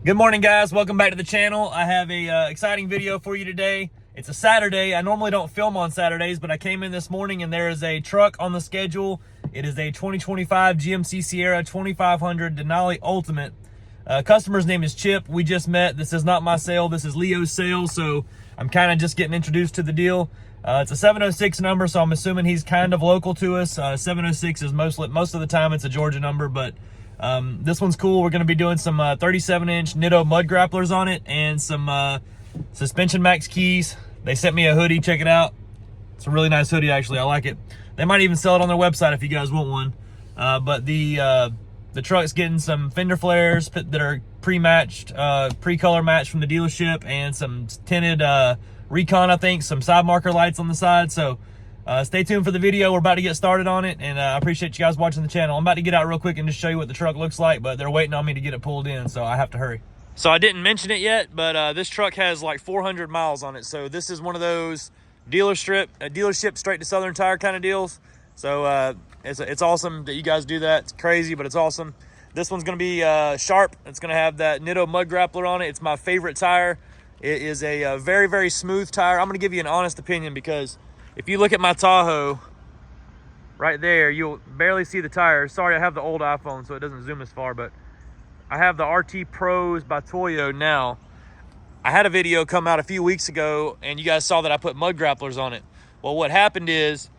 Good morning, guys. Welcome back to the channel. I have a exciting video for you today. It's a Saturday. I normally don't film on Saturdays, but I came in this morning and there is a truck on the schedule. It is a 2025 GMC Sierra 2500 Denali Ultimate. Customer's name is Chip. We just met. This is not my sale. This is Leo's sale, so I'm kind of just getting introduced to the deal. It's a 706 number, so I'm assuming he's kind of local to us. 706 is most of the time it's a Georgia number, but this one's cool. We're going to be doing some 37-inch Nitto mud grapplers on it and some SuspensionMAXX keys. They sent me a hoodie. Check it out. It's a really nice hoodie, actually. I like it. They might even sell it on their website if you guys want one. But the truck's getting some fender flares that are pre-matched, pre-color matched from the dealership, and some tinted Recon, I think, some side marker lights on the side. So stay tuned for the video. We're about to get started on it, and I appreciate you guys watching the channel. I'm about to get out real quick and just show you what the truck looks like, but they're waiting on me to get it pulled in, so I have to hurry. So I didn't mention it yet, but this truck has like 400 miles on it. So this is one of those dealership straight to Southern Tire kind of deals. So it's awesome that you guys do that. It's crazy, but it's awesome. This one's going to be sharp. It's going to have that Nitto mud grappler on it. It's my favorite tire. It is a very, very smooth tire. I'm going to give you an honest opinion, because if you look at my Tahoe right there, you'll barely see the tires. Sorry, I have the old iPhone, so it doesn't zoom as far, but I have the RT Pros by Toyo now. I had a video come out a few weeks ago, and you guys saw that I put mud grapplers on it. Well, what happened is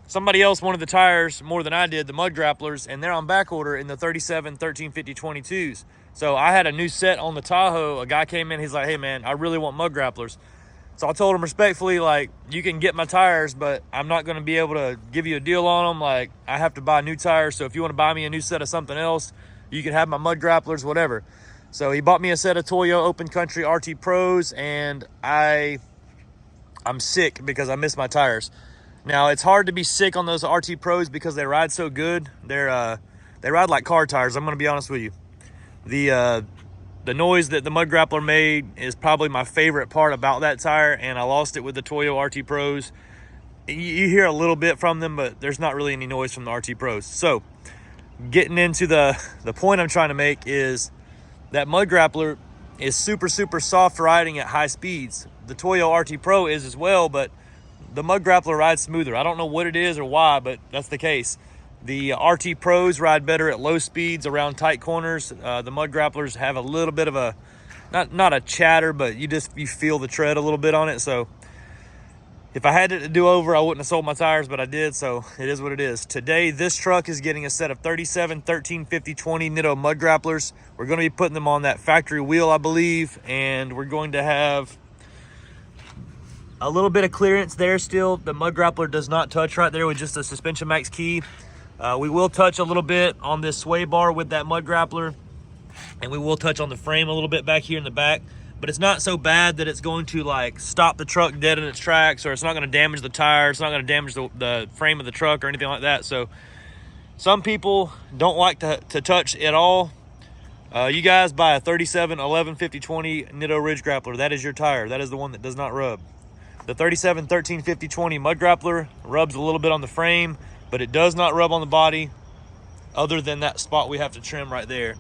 somebody else wanted the tires more than I did, the mud grapplers, and they're on back order in the 37, 13, 50, 22s. So I had a new set on the Tahoe. A guy came in, he's like, hey man, I really want mud grapplers. So I told him respectfully, like, you can get my tires, but I'm not going to be able to give you a deal on them. Like, I have to buy new tires. So if you want to buy me a new set of something else, you can have my mud grapplers, whatever. So he bought me a set of Toyo Open Country RT Pros, and I'm sick because I miss my tires. Now, it's hard to be sick on those RT Pros because they ride so good. They ride like car tires, I'm going to be honest with you. The noise that the mud grappler made is probably my favorite part about that tire, and I lost it with the Toyo RT Pros. You hear a little bit from them, but there's not really any noise from the RT Pros. So getting into the point I'm trying to make is that mud grappler is super, super soft riding at high speeds. The Toyo RT Pro is as well, but the mud grappler rides smoother. I don't know what it is or why, but that's the case. The RT Pros ride better at low speeds around tight corners. The mud grapplers have a little bit of a, not a chatter, but you feel the tread a little bit on it. So if I had it to do over, I wouldn't have sold my tires, but I did, so it is what it is. Today, this truck is getting a set of 37, 13, 50, 20 Nitto mud grapplers. We're going to be putting them on that factory wheel, I believe, and we're going to have a little bit of clearance there still. The mud grappler does not touch right there with just a SuspensionMAXX key. We will touch a little bit on this sway bar with that mud grappler, and we will touch on the frame a little bit back here in the back, but it's not so bad that it's going to like stop the truck dead in its tracks, or it's not going to damage the tire. It's not going to damage the frame of the truck or anything like that. So some people don't like to touch at all. You guys buy a 37, 11, 50, 20 Nitto Ridge grappler. That is your tire. That is the one that does not rub. The 37, 13, 50, 20 mud grappler rubs a little bit on the frame, but it does not rub on the body, other than that spot we have to trim right there.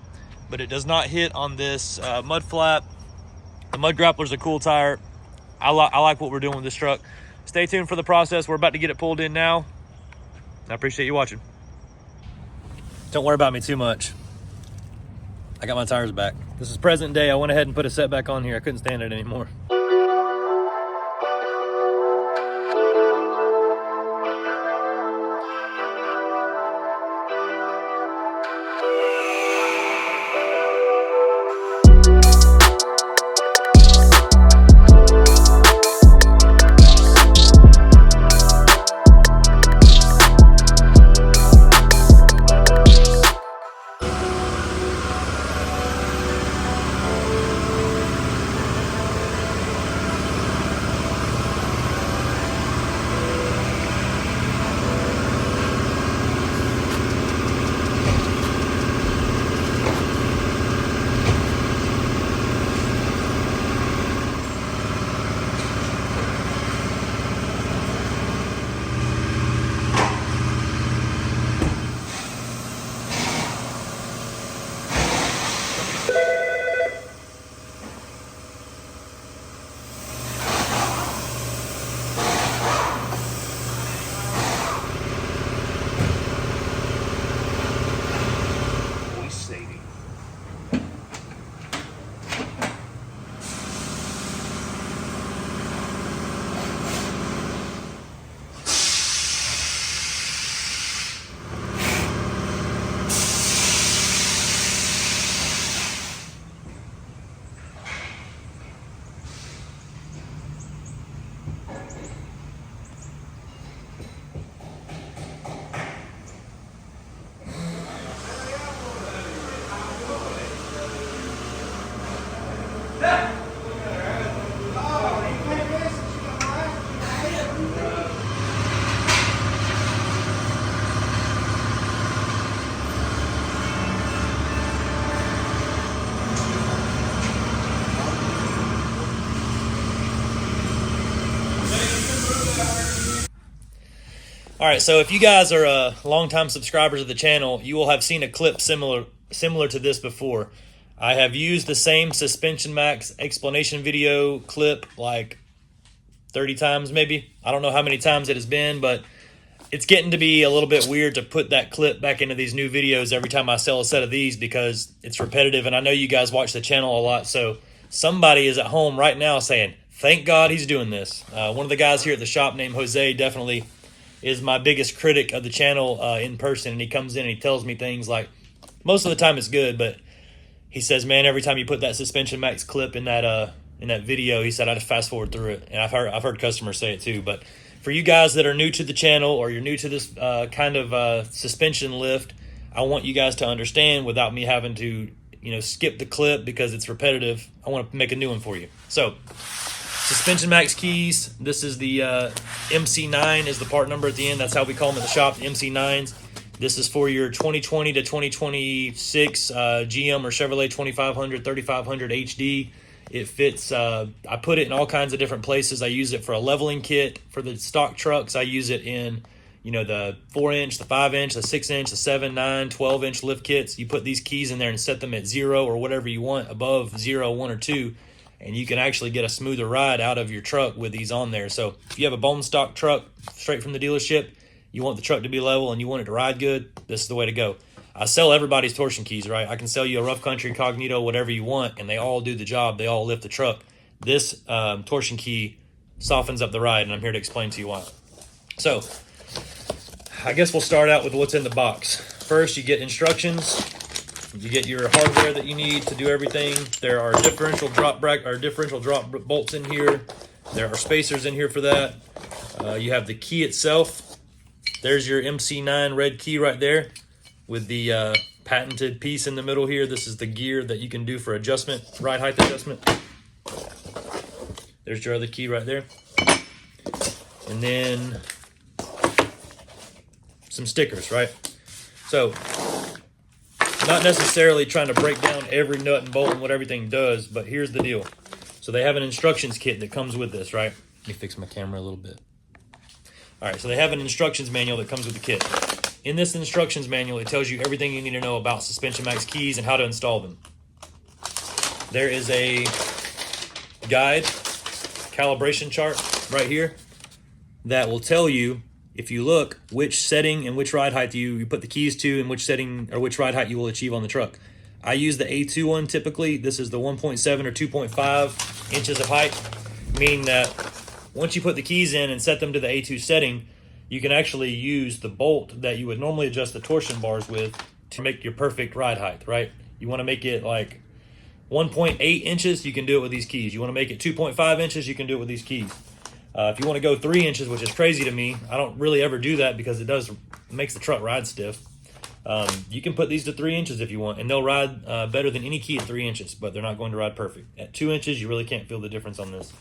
But it does not hit on this mud flap. The mud grappler's a cool tire. I like what we're doing with this truck. Stay tuned for the process. We're about to get it pulled in now. I appreciate you watching. Don't worry about me too much. I got my tires back. This is present day. I went ahead and put a set back on here. I couldn't stand it anymore. All right, so if you guys are longtime subscribers of the channel, you will have seen a clip similar to this before. I have used the same SuspensionMAXX explanation video clip like 30 times maybe. I don't know how many times it has been, but it's getting to be a little bit weird to put that clip back into these new videos every time I sell a set of these because it's repetitive, and I know you guys watch the channel a lot, so somebody is at home right now saying, thank God he's doing this. One of the guys here at the shop named Jose definitely is my biggest critic of the channel in person, and he comes in and he tells me things like, most of the time it's good, but he says, man, every time you put that SuspensionMAXX clip in that video, he said, I just fast forward through it. And I've heard customers say it too. But for you guys that are new to the channel or you're new to this kind of suspension lift, I want you guys to understand without me having to, skip the clip because it's repetitive. I want to make a new one for you. So, SuspensionMAXX keys. This is the MC9 is the part number at the end. That's how we call them at the shop, the MC9s. This is for your 2020 to 2026 GM or Chevrolet 2500, 3500 HD. It fits, I put it in all kinds of different places. I use it for a leveling kit. For the stock trucks, I use it in, the 4-inch, the 5-inch, the 6-inch, the 7, 9, 12-inch lift kits. You put these keys in there and set them at 0 or whatever you want, above 0, 1, or 2. And you can actually get a smoother ride out of your truck with these on there. So if you have a bone stock truck straight from the dealership, you want the truck to be level and you want it to ride good, this is the way to go. I sell everybody's torsion keys, right? I can sell you a rough country, cognito, whatever you want, and they all do the job. They all lift the truck. This torsion key softens up the ride, and I'm here to explain to you why. So I guess we'll start out with what's in the box. First, you get instructions. You get your hardware that you need to do everything. There are differential drop bolts in here. There are spacers in here for that. You have the key itself. There's your MC9 red key right there with the patented piece in the middle here. This is the gear that you can do for adjustment, ride height adjustment. There's your other key right there. And then some stickers, right? So, not necessarily trying to break down every nut and bolt and what everything does, but here's the deal. So they have an instructions kit that comes with this, right? Let me fix my camera a little bit. All right, so they have an instructions manual that comes with the kit. In this instructions manual, it tells you everything you need to know about SuspensionMAXX keys and how to install them. There is a guide, calibration chart right here that will tell you, if you look, which setting and which ride height you put the keys to and which setting or which ride height you will achieve on the truck. I use the A2 one typically. This is the 1.7 or 2.5 inches of height, meaning that once you put the keys in and set them to the A2 setting, you can actually use the bolt that you would normally adjust the torsion bars with to make your perfect ride height, right? You want to make it like 1.8 inches, you can do it with these keys. You want to make it 2.5 inches, you can do it with these keys. If you want to go 3 inches, which is crazy to me, I don't really ever do that because it makes the truck ride stiff. You can put these to 3 inches if you want, and they'll ride better than any key at 3 inches, but they're not going to ride perfect. At 2 inches, you really can't feel the difference on this.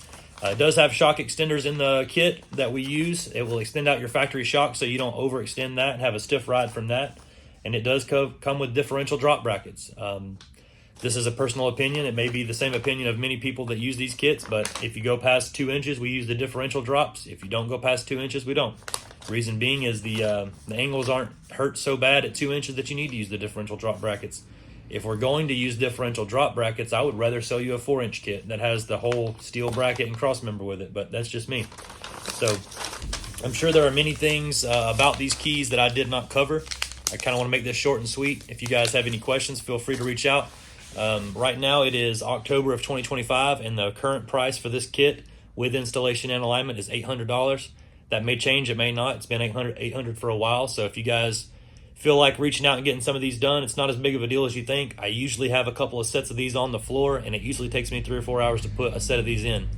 It does have shock extenders in the kit that we use. It will extend out your factory shock so you don't overextend that and have a stiff ride from that. And it does come with differential drop brackets. This is a personal opinion. It may be the same opinion of many people that use these kits, but if you go past 2 inches, we use the differential drops. If you don't go past 2 inches, we don't. Reason being is the angles aren't hurt so bad at 2 inches that you need to use the differential drop brackets. If we're going to use differential drop brackets, I would rather sell you a 4-inch kit that has the whole steel bracket and cross member with it, but that's just me. So I'm sure there are many things about these keys that I did not cover. I kind of want to make this short and sweet. If you guys have any questions, feel free to reach out. Right now it is October of 2025, and the current price for this kit with installation and alignment is $800. That may change, it may not. It's been $800 for a while, so if you guys feel like reaching out and getting some of these done, it's not as big of a deal as you think. I usually have a couple of sets of these on the floor, and it usually takes me 3 or 4 hours to put a set of these in.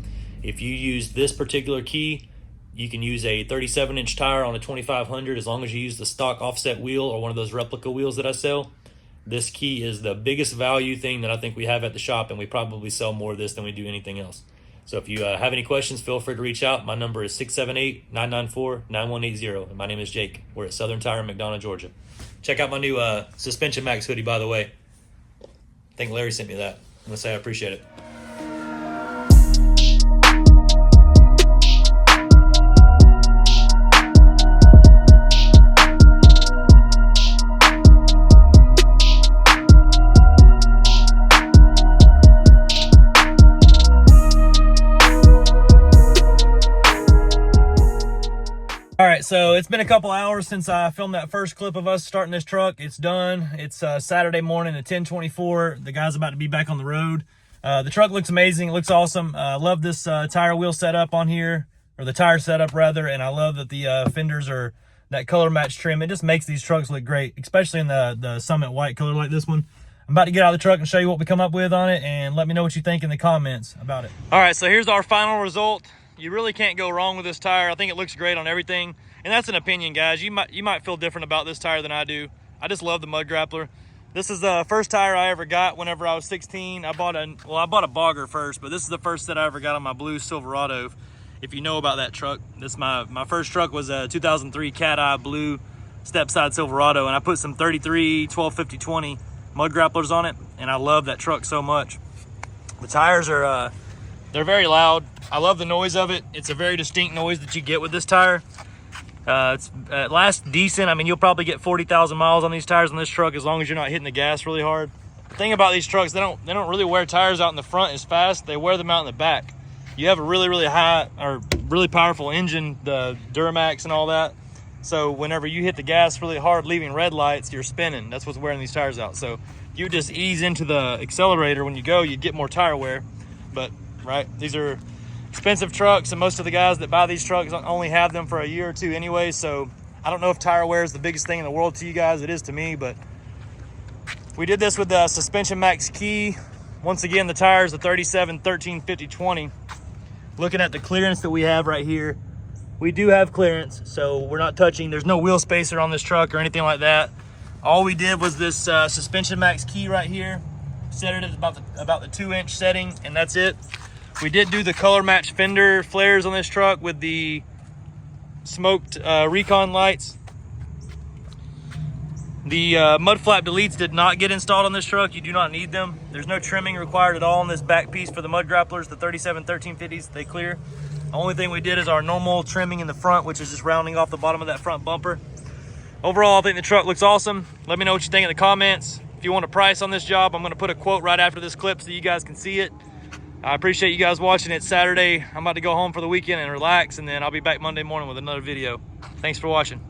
If you use this particular key, you can use a 37-inch tire on a 2500 as long as you use the stock offset wheel or one of those replica wheels that I sell. This key is the biggest value thing that I think we have at the shop, and we probably sell more of this than we do anything else. So if you have any questions, feel free to reach out. My number is 678-994-9180, and my name is Jake. We're at Southern Tire in McDonough, Georgia. Check out my new SuspensionMAXX hoodie, by the way. I think Larry sent me that. I'm going to say I appreciate it. right, so it's been a couple hours since I filmed that first clip of us starting this truck. It's done. It's Saturday morning at 10:24. The guy's about to be back on the road. The truck looks amazing. It looks awesome. I love this tire wheel setup on here, or the tire setup rather, and I love that the fenders are that color match trim. It just makes these trucks look great, especially in the Summit white color like this one. I'm about to get out of the truck and show you what we come up with on it, and let me know what you think in the comments about it. All right, so here's our final result. You really can't go wrong with this tire. I think it looks great on everything, and that's an opinion, guys. You might feel different about this tire than I do. I just love the Mud Grappler. This is the first tire I ever got whenever I was 16. I bought a Bogger first, but this is the first that I ever got on my blue Silverado. If you know about that truck, this my first truck was a 2003 Cat Eye blue step-side Silverado, and I put some 33 1250/20 Mud Grapplers on it, and I love that truck so much. The tires are they're very loud. I love the noise of it. It's a very distinct noise that you get with this tire. It lasts decent. I mean, you'll probably get 40,000 miles on these tires on this truck as long as you're not hitting the gas really hard. The thing about these trucks, they don't really wear tires out in the front as fast. They wear them out in the back. You have a really high or really powerful engine, the Duramax and all that. So whenever you hit the gas really hard, leaving red lights, you're spinning. That's what's wearing these tires out. So you just ease into the accelerator when you go, you get more tire wear. But right, these are expensive trucks, and most of the guys that buy these trucks only have them for a year or two anyway. So I don't know if tire wear is the biggest thing in the world to you guys. It is to me, but we did this with the SuspensionMAXX key. Once again, the tires, the 37 13 50 20. Looking at the clearance that we have right here, we do have clearance, so we're not touching. There's no wheel spacer on this truck or anything like that. All we did was this SuspensionMAXX key right here. Set it at about the 2-inch setting, and that's it. We did do the color match fender flares on this truck with the smoked recon lights. The mud flap deletes did not get installed on this truck. You do not need them. There's no trimming required at all on this back piece for the Mud Grapplers, the 37 1350s, they clear. The only thing we did is our normal trimming in the front, which is just rounding off the bottom of that front bumper. Overall, I think the truck looks awesome. Let me know what you think in the comments. If you want a price on this job, I'm gonna put a quote right after this clip so you guys can see it. I appreciate you guys watching. It's Saturday. I'm about to go home for the weekend and relax, and then I'll be back Monday morning with another video. Thanks for watching.